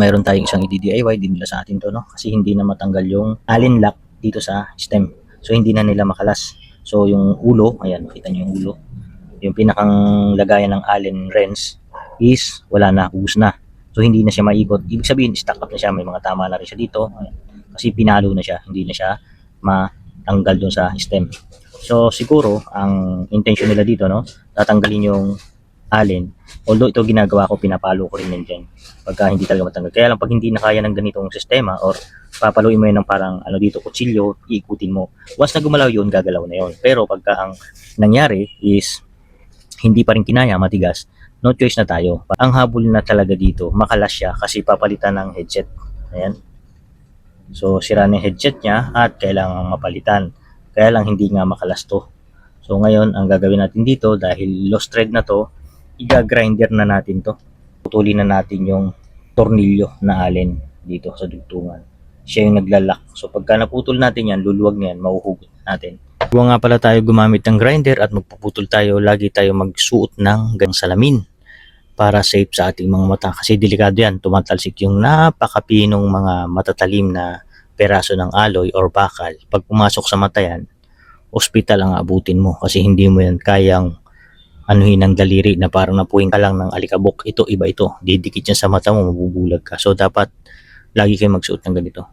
mayroon tayong isang i-DIY din nila sa atin to, no? Kasi hindi na matanggal yung Allen lock dito sa stem. So hindi na nila makalas. So yung ulo, ayan, kita niyo yung ulo. Yung pinakang lagayan ng Allen wrench is wala na, ubus na. So hindi na siya maikot. Ibig sabihin, stuck up na siya. May mga tama na rin siya dito. Ayan. Kasi pinalo na siya, hindi na siya matanggal dun sa stem. So siguro ang intention nila dito, no, tatanggalin yung Allen. Although ito ginagawa ko, pinapalo ko rin yan dyan pagka hindi talaga matanggal. Kaya lang pag hindi na kaya ng ganitong sistema or papaluin mo yun ng parang ano dito, kutsilyo, iikutin mo. Once na gumalaw yun, gagalaw na yun. Pero pagka ang nangyari is hindi pa rin kinaya, matigas, no choice na tayo. Ang habol na talaga dito, makalas siya kasi papalitan ng headset. Ayan. So sira na yung headset niya at kailangan mapalitan. Kaya lang hindi nga makalas to. So ngayon, ang gagawin natin dito, dahil lost thread na to, i-grinder na natin to. Putulin na natin yung tornilyo na Allen dito sa dugtungan. Siya yung naglalak. So pagka naputol natin yan, luluwag na yan, mahuhugot natin. Kung nga pala tayo gumamit ng grinder at magpuputol tayo, lagi tayo magsuot ng gang salamin para safe sa ating mga mata. Kasi delikado yan, tumatalsik yung napakapinong mga matatalim na peraso ng alloy or bakal. Pag pumasok sa mata yan, ospital ang abutin mo kasi hindi mo yan kayang anuhin ng daliri na parang napuhin ka lang ng alikabok. Ito, iba ito. Didikit yan sa mata mo, mabubulag ka. So, dapat lagi kayo magsuot ng ganito.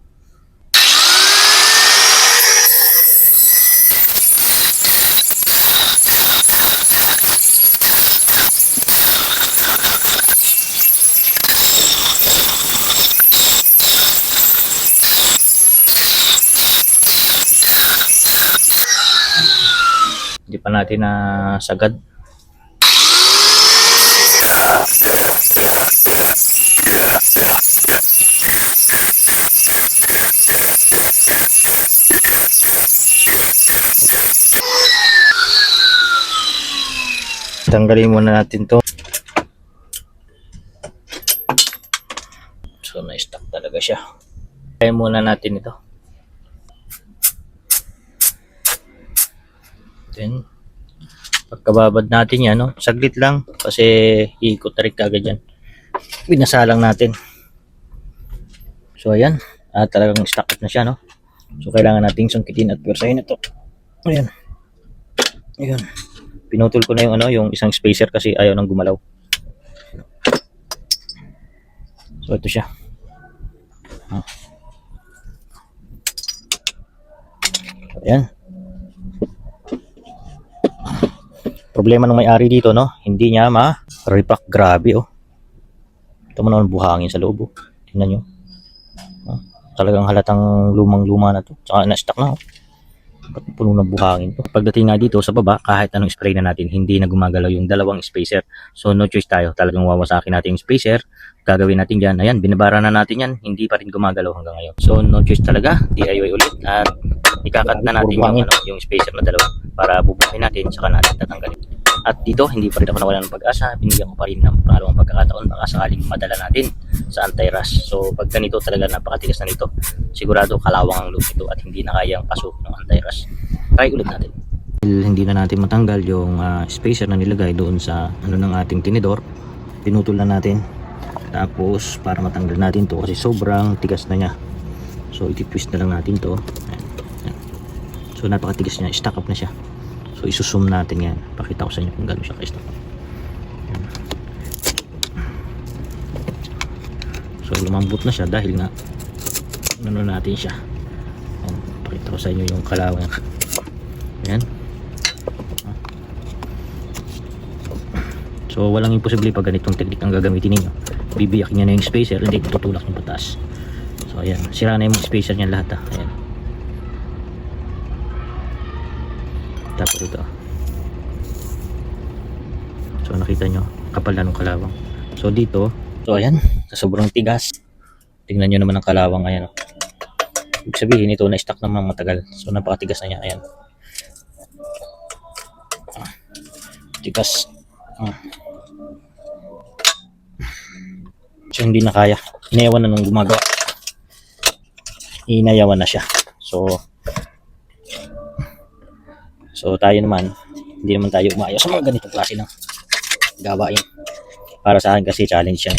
Hindi pa natin sagad. Tanggalin muna natin to. So na-stuck talaga siya. Kaya muna natin ito. Then pagkababad natin yan, no, saglit lang kasi iikot na rin kagad yan. Binasalang natin. So ayan, talagang stuck up na siya, no. So kailangan nating sungkitin at pwersahin ito. Ayan. Ayan. Pinutol ko na yung yung isang spacer kasi ayaw nang gumalaw. So ito siya. Ayan. Problema ng may-ari dito, no, hindi niya ma-repack. Grabe, oh. Ito mo naman buhangin sa loob, oh. Tingnan nyo. Talagang halatang lumang-luma na to. Tsaka na-stuck na, oh. Puno ng buhangin to. Pagdating nga dito sa baba, kahit anong spray na natin, hindi na gumagalaw yung dalawang spacer. So no choice tayo, talagang wawasakin natin yung spacer. Gagawin natin dyan, ayan, binabara na natin yan, hindi pa rin gumagalaw hanggang ngayon. So no choice talaga, DIY ulit at ikakat na natin yung spacer na dalawa para bubukin natin, saka natin tatanggalin. At dito, hindi pa rin ako nawala ng pag-asa, binigyan ko pa rin ng pangalawang pagkakataon, baka sakaling madala natin sa anti-rust. So pag ganito talaga napakatigas na nito, sigurado kalawang ang loop nito at hindi na kayang pasok ng anti-rust. Try ulit natin. Hindi na natin matanggal yung spacer na nilagay doon sa ng ating tinidor, pinutol na natin. Tapos para matanggal natin to kasi sobrang tigas na niya, so iti-twist na lang natin to. Ayan. Ayan. So napakatigas niya, stuck up na siya. So isusum natin yan, pakita ko sa inyo kung gano'n siya ka-stuck up. So lumambot na siya dahil nga natin siya. Ayan. Pakita ko sa inyo yung kalawang. Ayan. So walang imposible pag ganitong technique ang gagamitin ninyo. Bibiyak niya na yung spacer, hindi tutulak yung pataas. So ayan, sira na yung spacer niya lahat. Ayan. Tapos ito. So nakita nyo, kapal na ng kalawang. So dito, so ayan, sa sobrang tigas. Tingnan nyo naman ang kalawang, ayan. Ibig sabihin ito na stuck naman matagal. So napakatigas na niya, ayan. Tigas. So hindi na kaya. Inayawan na nung gumagawa. Inayawan na siya. So tayo naman, hindi naman tayo umayaw sa mga ganitong klase ng gawain. Para sa akin kasi challenge yan.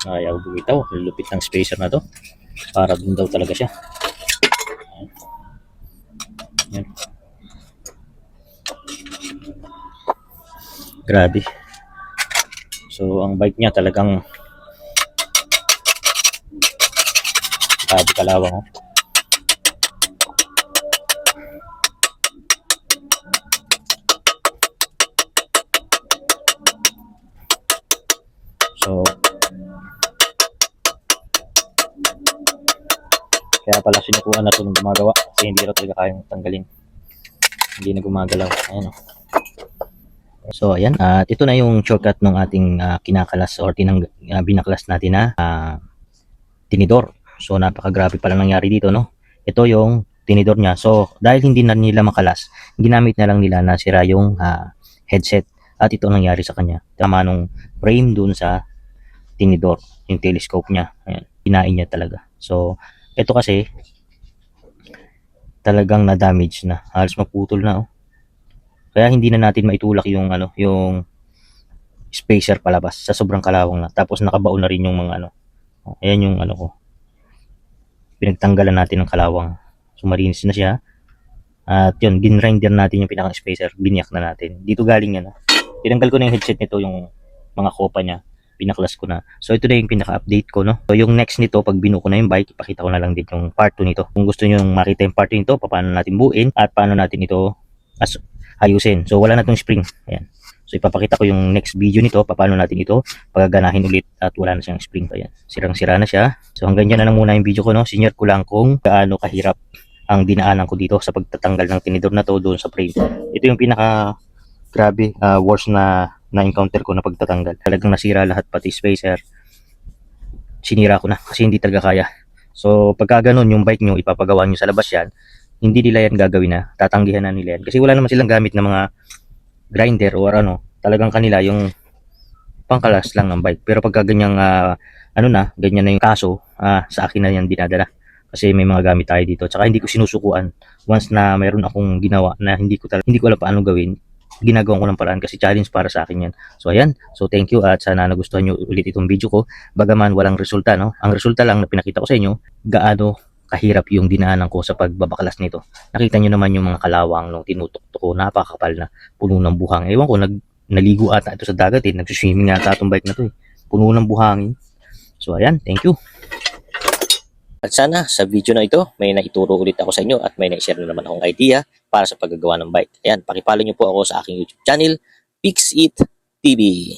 Ayaw bumitaw. Lupit ng spacer na to. Para dun daw talaga siya. Yan. Grabe. So, ang bike niya talagang grabe kalawang. Oh. So, kaya pala sinukuhan na ito ng gumagawa kasi hindi raw talaga kayang tanggalin. Hindi na gumagalaw. Ayan o. So, ayan. At ito na yung shortcut ng ating kinakalas or binaklas natin na tinidor. So, napakagrabe pala nangyari dito, no? Ito yung tinidor niya. So, dahil hindi na nila makalas, ginamit na lang nila na sira yung headset. At ito nangyari sa kanya. Tama nung frame dun sa tinidor, yung telescope niya. Ayan. Kinain niya talaga. So, ito kasi talagang na-damage na. Halos maputol na, oh. Kaya hindi na natin maitulak yung yung spacer palabas sa sobrang kalawang na. Tapos nakabaon na rin yung mga ayan yung ko. Pinagtanggalan natin ng kalawang. So marinis na siya. At yun, ginrinder natin yung pinakang spacer, binyak na natin. Dito galing yan. Tinanggal ko na yung headset nito, yung mga kopa niya. Pinaklas ko na. So ito na yung pinaka-update ko, no. So yung next nito, pag binuo ko na yung bike, ipakita ko na lang din yung part 2 nito. Kung gusto niyo makita yung part 2 nito, paano natin buuin at paano natin ito ayusin. So wala na tong spring. Ayan. So ipapakita ko yung next video nito, paano natin ito pagaganahin ulit at wala na siyang spring pa yan. Sirang-sira na siya. So hanggang dyan na lang muna yung video ko, no. Senior ko lang kung gaano kahirap ang dinaanan ko dito sa pagtatanggal ng tinidor na to doon sa frame. Ito yung pinaka grabe worst na encounter ko na pagtatanggal. Talagang nasira lahat, pati spacer. Sinira ko na kasi hindi talaga kaya. So pagka ganun yung bike nyo, ipapagawa nyo sa labas yan, hindi nila yan gagawin na. Tatanggihan na nila yan. Kasi wala naman silang gamit na mga grinder or talagang kanila yung pangkalas lang ng bike. Pero pagka ganyang ganyan na yung kaso, sa akin na yan dinadala. Kasi may mga gamit tayo dito. Tsaka hindi ko sinusukuan. Once na mayroon akong ginawa na hindi ko alam paano gawin, ginagawa ko ng paraan kasi challenge para sa akin yan. So ayan. So thank you at sana nagustuhan nyo ulit itong video ko. Bagaman walang resulta, no? Ang resulta lang na pinakita ko sa inyo, gaano kahirap yung dinaanan ko sa pagbabaklas nito. Nakita nyo naman yung mga kalawang nung tinutok ko, napakapal na, puno ng buhang. Ewan ko, naligo ata ito sa dagat eh. Nagsuswimming ata itong bike na to eh. Puno ng buhangin. So ayan, thank you. At sana sa video na ito, may naituro ulit ako sa inyo at may na-share na naman akong idea para sa paggagawa ng bike. Ayan, pakipollow nyo po ako sa aking YouTube channel, Fix It TV.